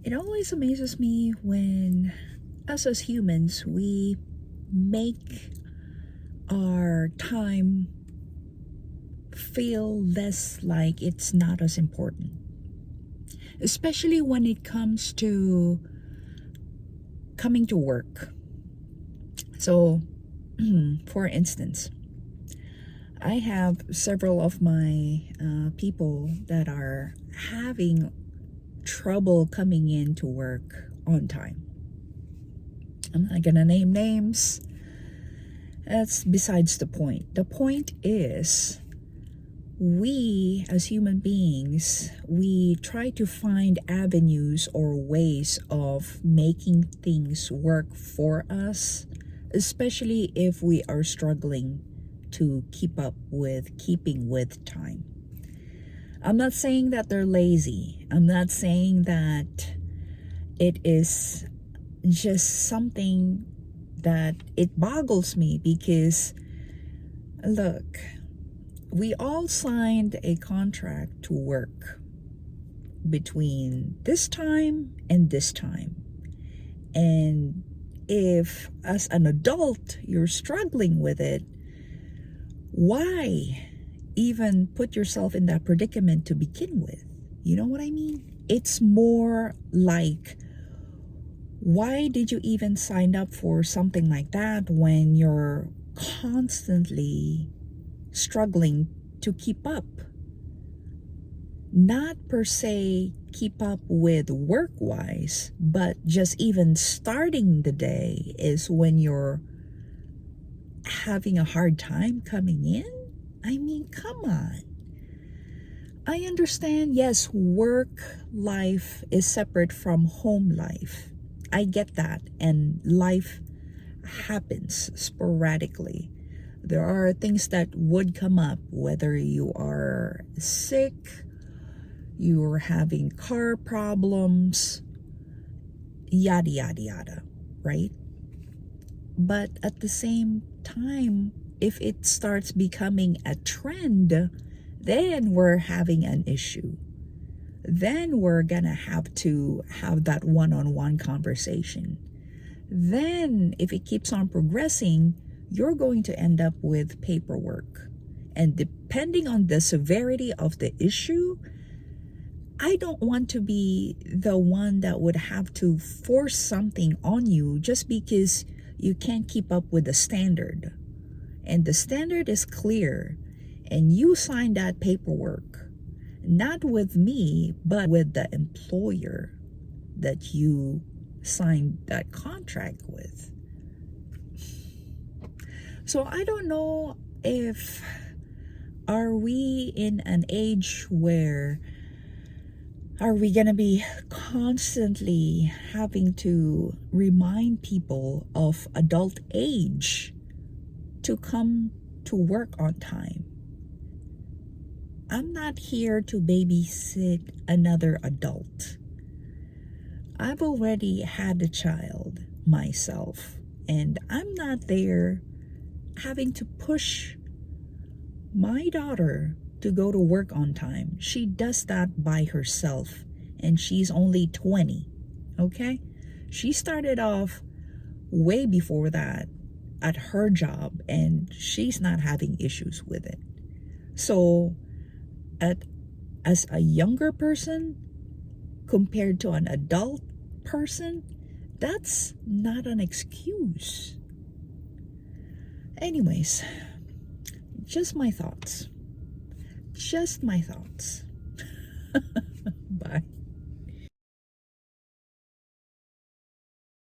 It always amazes me when us as humans, we make our time feel less like it's not as important, especially when it comes to coming to work. So, for instance, I have several of my people that are having trouble coming in to work on time. I'm not gonna name names. That's besides the point. The point is, we as human beings, we try to find avenues or ways of making things work for us, especially if we are struggling to keeping with time. I'm not saying that they're lazy. I'm not saying that it is just something that it boggles me, because look, we all signed a contract to work between this time and this time. And if as an adult you're struggling with it, why even put yourself in that predicament to begin with? You know what I mean? It's more like, why did you even sign up for something like that when you're constantly struggling to keep up? Not per se keep up with work-wise, but just even starting the day is when you're having a hard time coming in? I mean, come on. I understand, yes, work life is separate from home life. I get that, and life happens sporadically. There are things that would come up, whether you are sick, you're having car problems, yada, yada, yada, right? But at the same time, if it starts becoming a trend, then we're having an issue. Then we're gonna have to have that one-on-one conversation. Then, if it keeps on progressing, you're going to end up with paperwork. And depending on the severity of the issue, I don't want to be the one that would have to force something on you just because you can't keep up with the standard. And the standard is clear, and you signed that paperwork, not with me, but with the employer that you signed that contract with. So I don't know if are we in an age where are we going to be constantly having to remind people of adult age to come to work on time? I'm not here to babysit another adult. I've already had a child myself, and I'm not there having to push my daughter to go to work on time. She does that by herself, and she's only 20, okay? She started off way before that at her job, and she's not having issues with it. So, as a younger person compared to an adult person, that's not an excuse. Anyways, just my thoughts.